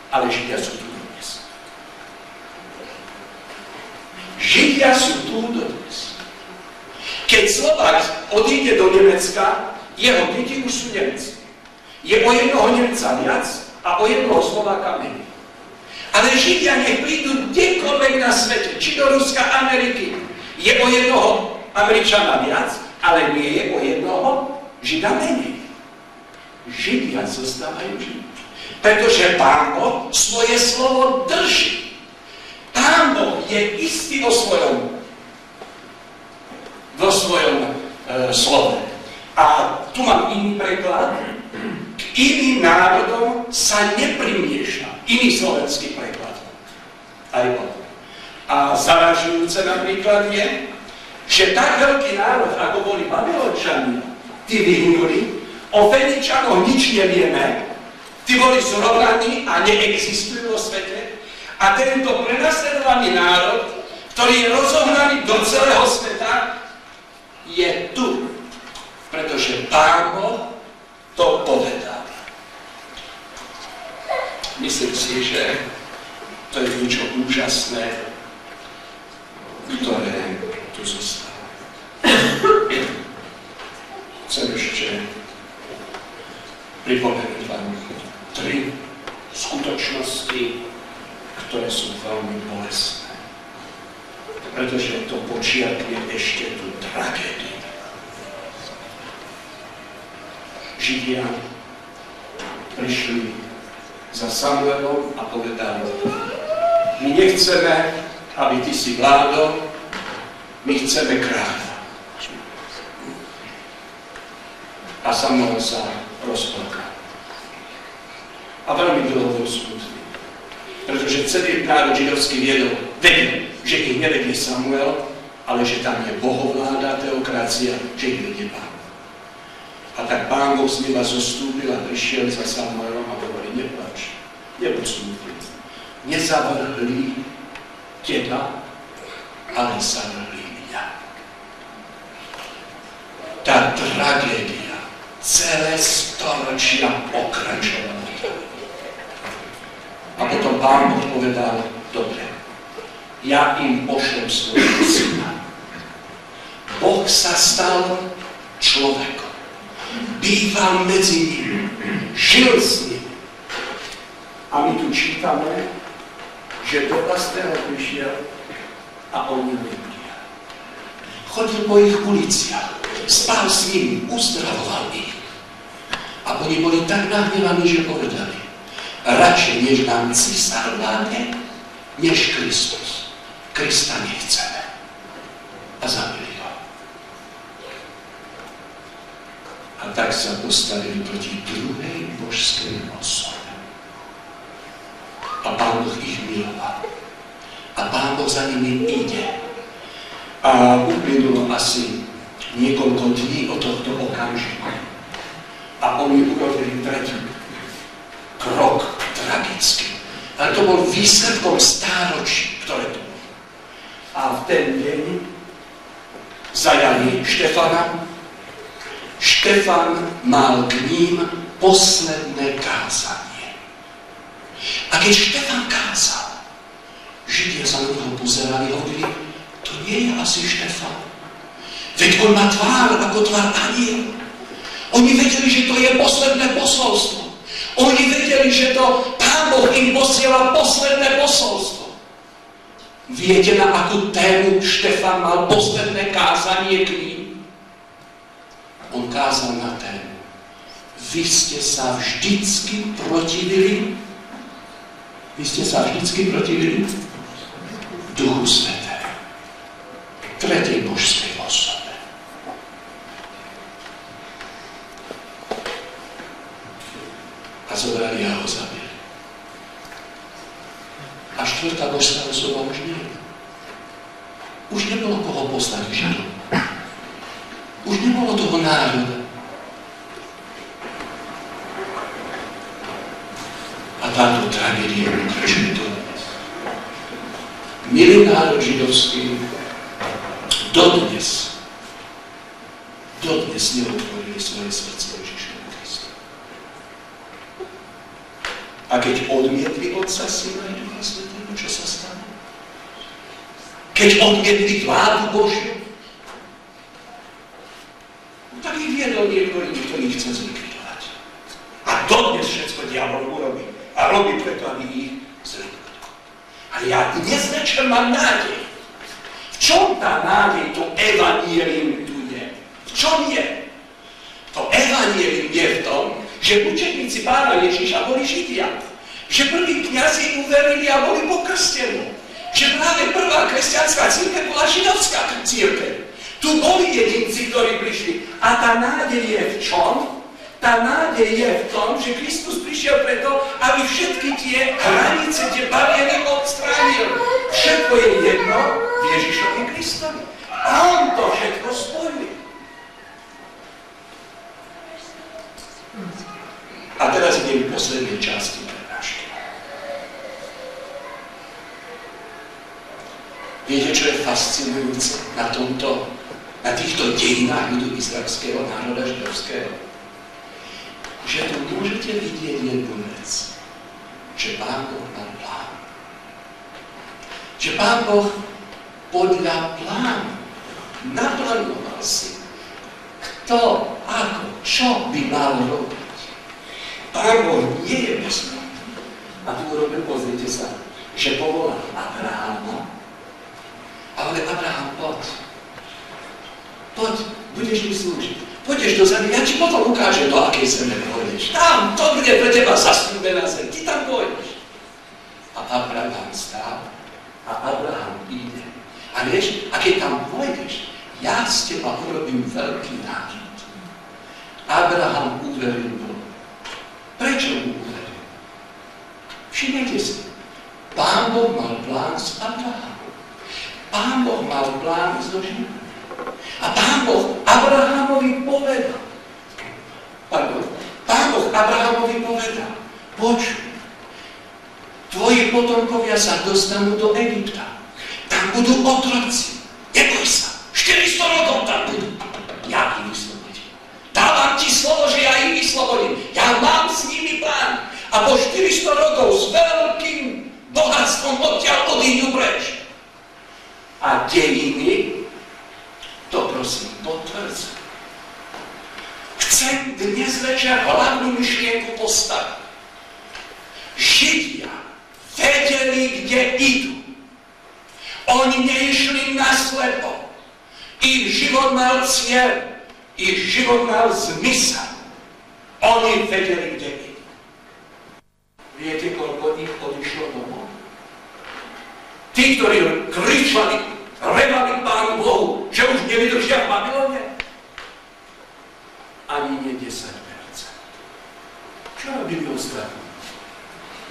A: Ale Židia sú tu dodnes. Židia sú tu dodnes. Keď Slovák odíde do Nemecka, jeho deti už sú Nemci. Je o jednoho Nemca viac a o jednoho Slováka menej. Ale Židia nech prídu kdekoľvek na svete, či do Ruska, Ameriky, je o jednoho Američana viac, ale nie je o jednoho Žida menej. Židia zostávajú Židia. Pretože Pán Boh svoje slovo drží. Pán Boh je istý vo svojom slove. A tu mám iný preklad. K iným národom sa neprimieša. Iný slovenský preklad. Aj on. A zaražujúce napríklad je, že tak veľký národ, ako boli Babylončania, tí vyhnuli, o Feničanoch nič nevieme, tí boli zrovnaní a neexistujú vo svete. A tento prenasledovaný národ, ktorý je rozohnaný do celého sveta, je tu. Pretože Pán Boh to povedal. Myslím si, že to je niečo úžasné, ktoré tu zostáva. Chcem ešte pripomenúť vám 3 skutočnosti, ktoré sú veľmi bolestné. Pretože to počiarkne ešte tú tragédiu. Židia prišli za Samuelom a povedali: my nechceme, aby ty si vládol, my chceme kráľa. A Samuel sa rozplakal. A veľmi dlho bol smutný. Pretože celý národ židovský vedel, že ich nevedie Samuel, ale že tam je bohovláda, teokracia, že ich vedie Pán. A tak Pán Boh z neba zostúpil a prišiel za Samuelom a hovorí: neplač, nebuď smutný. Nezavrhli teba, ale zavrhli mňa. Tá tragédia celé storočia pokračovala. A potom Pán Boh povedal: dobre, ja im pošlem svojho syna. Boh sa stal človekom. Býval medzi nimi, žil s nimi. A my tu čítame, že do vlastného prišiel a oni nebudia. Chodil po ich uliciach, spal s nimi, uzdravoval ich. A oni boli tak nahnevaní, že povedali: radšej než nám císar vládne, než Kristus. Krista nechceme. A zabili ho. A tak sa postavili proti druhej božskej osobe. A Pán Boh ich miloval. A Pán Boh za nimi ide. A uplynulo asi niekoľko dní od tohto okamžiku. A oni urobili tretí krok tragický. Ale to bol výsledkom stáročí, ktoré tu boli. A v ten deň zajali Štefana. Štefan mal k ním posledné kázanie. A keď Štefan kázal, Židia sa na neho pozerali a hovorili: to nie je asi Štefan. Veď on má tvár ako tvár aniel. Oni vedeli, že to je posledné posolstvo. Oni vedeli, že to Pán Boh im posiela posledné posolstvo. Viete, na akú tému Štefan mal posledné kázanie k ním? On kázal na tému: Vy ste sa vždycky protivili. Vy ste sa vždycky protivili Duchu Svätému. Tretej božskej osobe. A zobrali a ho zabili. A štvrtá božská osoba už nie. Už nebolo koho poslať k Židom. Už nebolo toho národa. A táto tragédia pokračuje dodnes. Milý národ židovský, dodnes neotvorili svoje srdce Ježišovi Kristu. A keď odmietli Otca, Syna i Ducha Svätého, čo sa stane? Keď odmietli vládu Božiu, tak ich viedol niektorý, kto ich chce zlikvidovať. A dodnes všetko diabol urobí. A robí preto, aby ich zlikvidoval. Ale ja dnes večer mám nádej. V čom tá nádej, to evanjelium tu je? V čom je? To evanjelium je v tom, že učeníci Pána Ježiša boli Židia. Že prví kňazi uverili a boli pokrstení. Že práve prvá kresťanská cirkev bola židovská cirkev. Tu boli jedinci, ktorí prišli. A tá nádej je v čom? Tá nádej je v tom, že Kristus prišiel preto, aby všetky tie hranice, tie bariéry odstránil. Všetko je jedno v Ježišovi Kristovi. A on to všetko spojuje. A teraz idem k poslednej časti prednášky. Viete, čo je fascinujúce na týchto dejinách ľudu izraelského národa židovského? Že tu môžete vidieť jednu vec, že Pán Boh mal plán. Že Pán Boh podľa plánu naplánoval si, kto, ako, čo by mal robiť. Pán Boh nie je bezplatný. A tu urobil, pozrite sa, že povolal Abraháma, ale Abraham, poď, budeš mi slúžiť. Pôjdeš do zemi, ja ti potom ukážem, do akej zeme pôjdeš. Tam, to bude pre teba zasľúbená zem, ty tam pôjdeš. A Abraham stál a Abraham ide. A vieš, a keď tam pôjdeš, ja z teba urobím veľký národ. Abraham uveril Bohu. Prečo mu uveril? Všimnite si, Pán Boh mal plán s Abrahamom. Pán Boh mal plán so Židom. A Pán Boh Abrahamovi povedal, počuj, tvoji potomkovia sa dostanú do Egypta. Tam budú otroci. Neboj sa, 400 rokov tam budú. Ja ich vyslobodím. Dávam ti slovo, že ja ich vyslobodím. Ja mám s nimi plán. A po 400 rokov s veľkým bohatstvom odtiaľ odídu preč. A dejiny to prosím potvrdzujú. Chcem dnes večer hlavnú myšlienku postaviť. Židia vedeli, kde idú. Oni neišli naslepo. Ich život mal cieľ. Ich život mal zmysel. Oni vedeli, kde idú. Viete, koľko ich odišlo domov? Tí, ktorí kričali, revali Pánu Bohu, že už nevydržia v Babylone? Ani nie 10%. Čo robili ostatní?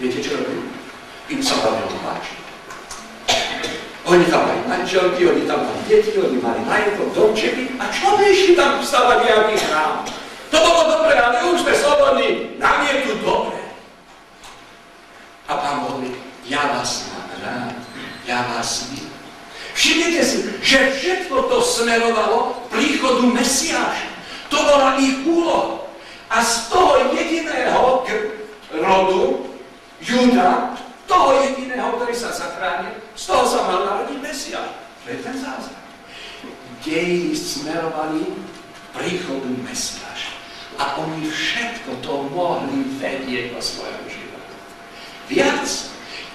A: Viete, čo robili? Im sa Babylon páči. Oni tam mali manželky, oni tam mali deti, oni mali majetok, domčeky. A čo by išli tam stavať nejaký chrám? To bolo dobre, ale už sme slobodní. Nám je tu dobre. A Pán Boh hovorí, ja vás mám rád, ja vás milím. Všimnite si, že všetko to smerovalo k príchodu Mesiáša. To bola ich úloha. A z toho jediného rodu, Júda, toho jediného, ktorý sa zachránil, z toho sa mal narodiť Mesiáš. To je ten zázrak. Dejiny smerovali k príchodu Mesiáša. A oni všetko to mohli vedieť vo svojom živote. Viac.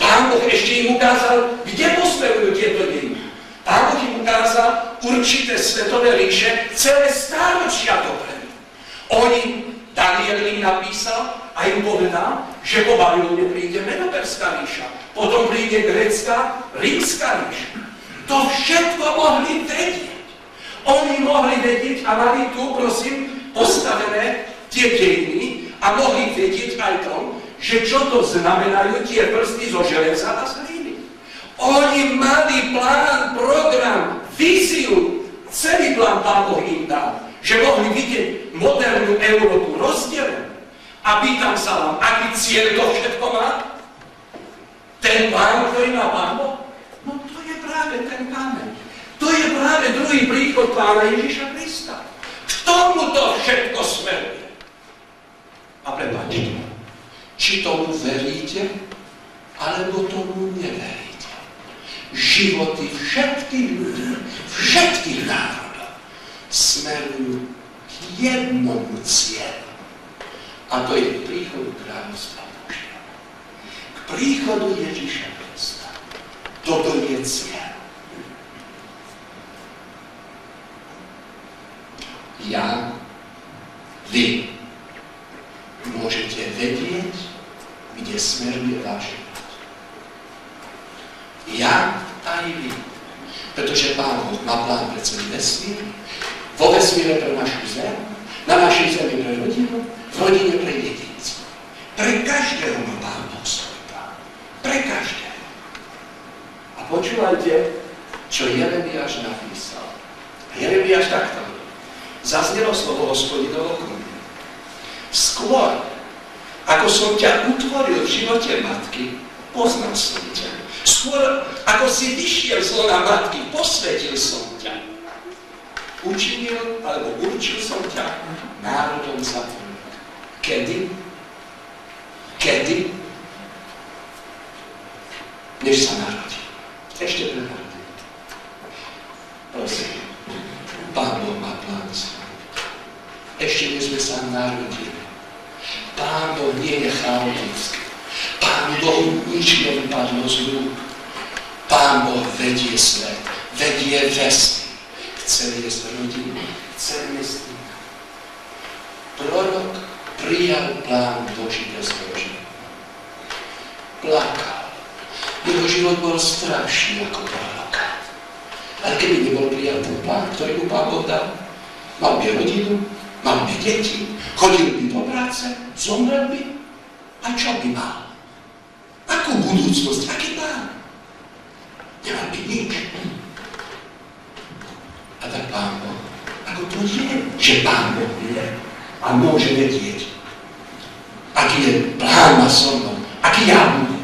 A: Pán Boh ešte im ukázal, kde posmerujú tieto dejiny. Pán Boh im ukázal určité svetové ríše celé stáročia dopredu. Oni Daniel im napísal a im povedal, že po Babylone príde Medoperská ríša, potom príde Grécka, Rímska ríša. To všetko mohli vedieť. Oni mohli vedieť a mali tu, prosím, postavené tie dejiny a mohli vedieť aj to, že čo to znamenajú tie prsty zo železa a z hliny. Oni mali plán, program, víziu, celý plán Pán Boh im dal, že mohli vidieť modernú Európu rozdelenú. A pýtam sa vám, aký cieľ to všetko má? Ten plán, ktorý má Pán Boh? No to je práve ten kameň. To je práve druhý príchod Pána Ježiša Krista. K tomu to všetko smeruje. A prepáčte, či tomu veríte, alebo tomu neveríte. Životy všetkých ľudí, všetkých národov smerujú k jednomu cieľu. A to je k príchodu kráľovstva Božieho. K príchodu Ježiša Krista. Toto je cieľ. Ja, vy môžete vedieť, kde smeruje váš život. Ja aj vy. Pretože Pán Boh má plán pre celý vesmír, vo vesmíre pre našu zem, na našej zemi pre rodinu, v rodine pre jedinca. Pre každého má Pán Boh svoj plán. Pre každého. A počúvajte, čo Jeremiáš napísal. Jeremiáš takto. Zaznelo slovo Hospodinovo ku mne. Skôr, ako som ťa utvoril v živote matky, poznal som ťa. Skôr, ako si vyšiel z lona matky, posvetil som ťa. Učinil, alebo určil som ťa národom zatvorených. Kedy? Kedy? Než sa narodí. Ešte pred narodením. Prosím, Pán Boh má plán s vami. Ešte než sme sa narodili. Pán Boh nie je chaotický. Pán Boh nič nevypadlo z rúk. Pán Boh vedie svet, vedie vesmír. Chce viesť rodinu, chce viesť iná. Prorok prijal plán Boží pre svoj život. Plakal. Jeho život bol strašný ako proroka. Ale keby nebol prijal ten plán, ktorý mu Pán Boh dal, mal by rodinu, mal by deti, chodil by do práce, zomrel by. A čo by mal? Akú budúcnosť? Aký plán? Nemal by nič. A tak Pán Boh, ako to je, že Pán Boh vie a môže vedieť, aký je plán má so mnou, aký ja budem.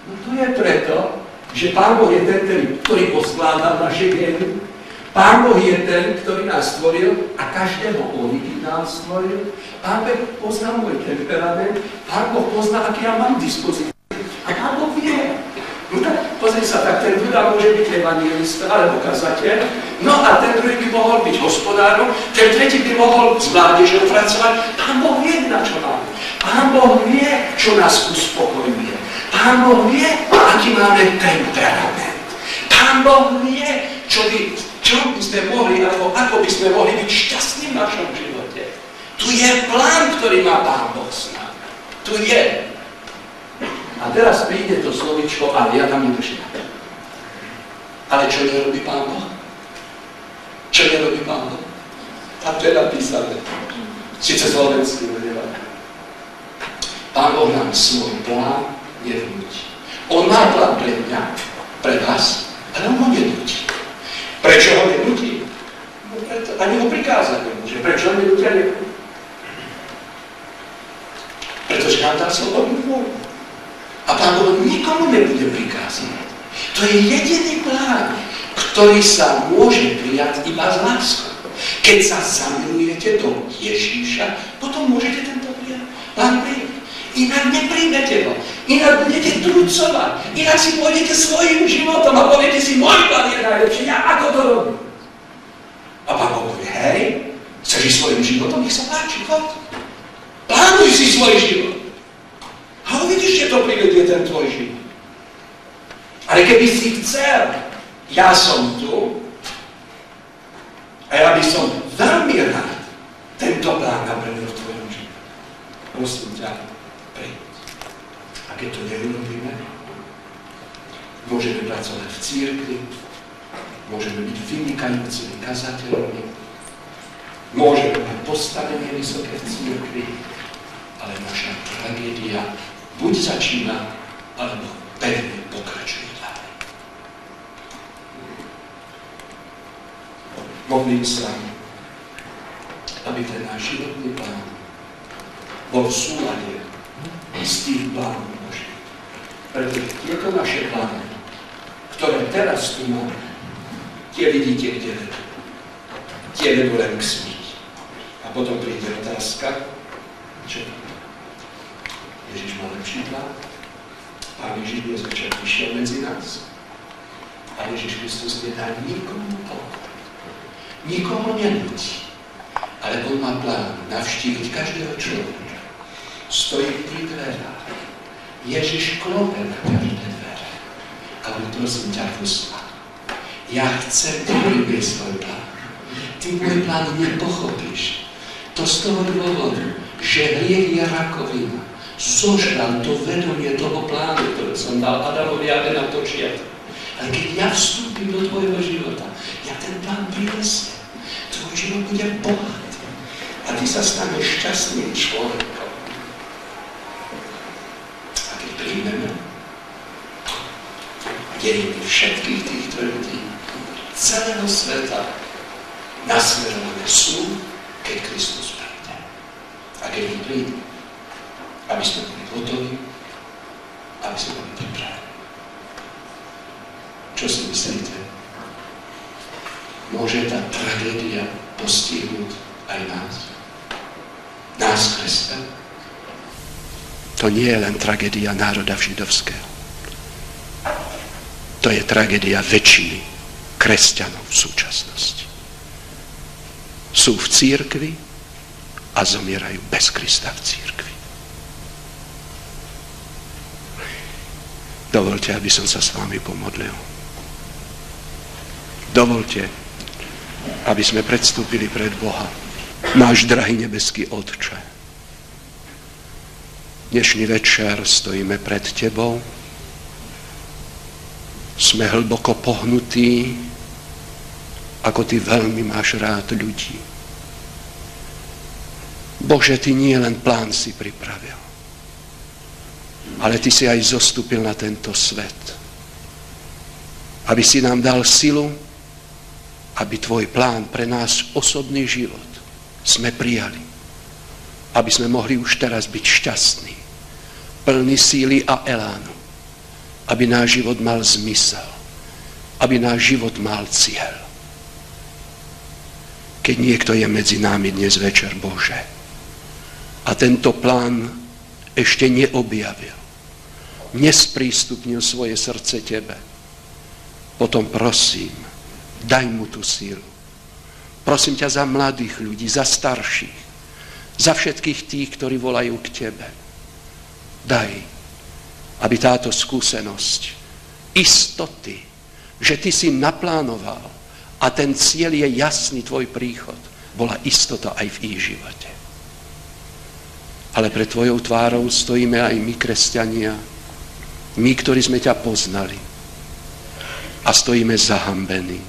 A: No to je preto, že Pán Boh je ten, ktorý poskladal naše gény. Pán Boh je ten, ktorý nás stvoril a každého originál stvoril. Pán Boh pozná môj temperament, Pán Boh pozná, aký ja mám dispozíciu. A Pán Boh vie. No tak pozri sa, tak ten Juda môže byť evangelista alebo kazateľ, no a ten druhý by mohol byť hospodárom, ten tretí by mohol s mládežou pracovať. Pán Boh vie, na čo máme. Pán Boh vie, čo nás uspokojuje. Pán Boh vie, aký máme temperament. Pán Boh vie, čo by sme mohli, alebo ako by sme mohli byť šťastní v našom živote. Tu je plán, ktorý má Pán Boh s nami. Tu je. A teraz príde to slovičko, ale ja tam nedoším. Ale čo nerobí Pán Boh? Čo nerobí Pán Boh? Tam to je napísané. Sice slovenský, ale Pán Boh nám svoj plán nevnúti. On má plán pre mňa, pre vás, ale on ho nenúti. Prečo ho nenúti? No preto, ani ho prikázať nemôže. Prečo ho nenúti? Pretože nám dá slobodnú vôľu. A Pán Boh nikomu nebude prikázať. To je jediný plán, ktorý sa môže prijať iba z láskou. Keď sa zamilujete do Ježíša, potom môžete tento plán prijať. Inak nepríjmete ho. Inak budete trucovať. Inak si pôjdete svojím životom a poviete si, môj plán je najlepší, ja ako to robím? A Pán Boh povie, hej, chceš ísť svojím životom? Nech sa páči, choď. Plánuj si svoj život. A uvidíš, že to privedie ten tvoj život. Ale keby si chcel, ja som tu a ja by som veľmi rád tento plán naplnil v tvojom živote. ťa, príď. A keď to neurobíme, môžeme pracovať v cirkvi, môžeme byť vynikajúcimi kazateľmi, môžeme mať postavenie vysoké v cirkvi, ale naša tragédia buď začína, alebo pevne pokračuje ďalej. Modlím sa, aby ten náš životný plán bol v súlade s tým plánom Božím. Pretože tieto naše plány, ktoré teraz tu máme, tie vidíte, kde vedú. Tie vedú len k smíti. A potom príde otázka, čo? Ježiš má lepší plán. Pán Ježiš dnes večer prišiel medzi nás. A Ježiš Kristus nedá nikomu pokoj. Nikoho nenúti. Ale on má plán navštíviť každého človeka. Stojí v tých dverách. Ježiš klope na každé dvere. A on prosím ťa, poslal. Ja chcem ti približiť svoj plán. Ty môj plán nepochopíš. To z toho dôvodu, že hriech je rakovina. Zožral to vedomie toho plánu, ktoré som dal Adamovi a Eve na počiatku. Ale keď ja vstúpim do tvojho života, ja ten plán prinesiem. Tvoj život bude bohatý. A ty sa staneš šťastným človekom. A keď príjmeme dejiny všetkých týchto ľudí, celého sveta, nasmerované sú, keď Kristus príde. A keď ich príde, aby sme boli hotoví, aby sme boli pripravení. Čo si myslíte? Môže tá tragédia postihnúť aj nás? Nás, kresťan? To nie je len tragédia národa židovského. To je tragédia väčšiny kresťanov v súčasnosti. Sú v cirkvi a zomierajú bez Krista v cirkvi. Dovolte, aby som sa s vami pomodlil. Dovolte, aby sme predstúpili pred Boha. Náš drahý nebeský Otče, dnešný večer stojíme pred Tebou. Sme hlboko pohnutí, ako Ty veľmi máš rád ľudí. Bože, Ty nie len plán si pripravil, ale Ty si aj zostúpil na tento svet, aby si nám dal silu, aby Tvoj plán pre nás osobný život sme prijali, aby sme mohli už teraz byť šťastní, plní síly a elánu, aby náš život mal zmysel, aby náš život mal cieľ. Keď niekto je medzi nami dnes večer, Bože, a tento plán ešte neobjavil, nesprístupnil svoje srdce Tebe, potom prosím, daj mu tú sílu. Prosím ťa za mladých ľudí, za starších, za všetkých tých, ktorí volajú k Tebe. Daj, aby táto skúsenosť istoty, že Ty si naplánoval a ten cieľ je jasný, Tvoj príchod, bola istota aj v ich živote. Ale pred Tvojou tvárou stojíme aj my, kresťania, my, ktorí sme ťa poznali a stojíme zahambení.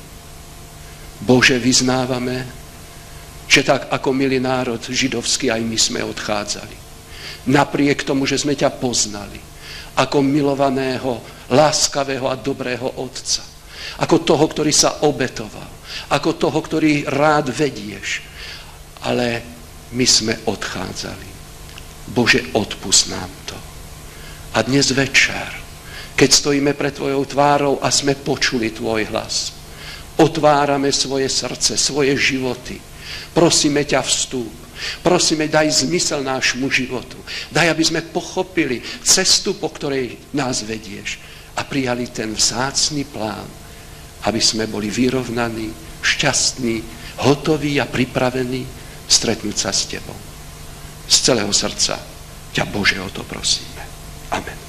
A: Bože, vyznávame, že tak ako milý národ židovský aj my sme odchádzali. Napriek tomu, že sme ťa poznali ako milovaného, láskavého a dobrého Otca. Ako toho, ktorý sa obetoval. Ako toho, ktorý rád vedieš. Ale my sme odchádzali. Bože, odpusť nám to. A dnes večer, keď stojíme pred Tvojou tvárou a sme počuli Tvoj hlas, otvárame svoje srdce, svoje životy. Prosíme ťa, vstúp. Prosíme, daj zmysel nášmu životu. Daj, aby sme pochopili cestu, po ktorej nás vedieš a prijali ten vzácny plán, aby sme boli vyrovnaní, šťastní, hotoví a pripravení stretnúť sa s Tebou. Z celého srdca ťa, Bože, o to prosíme. Amen.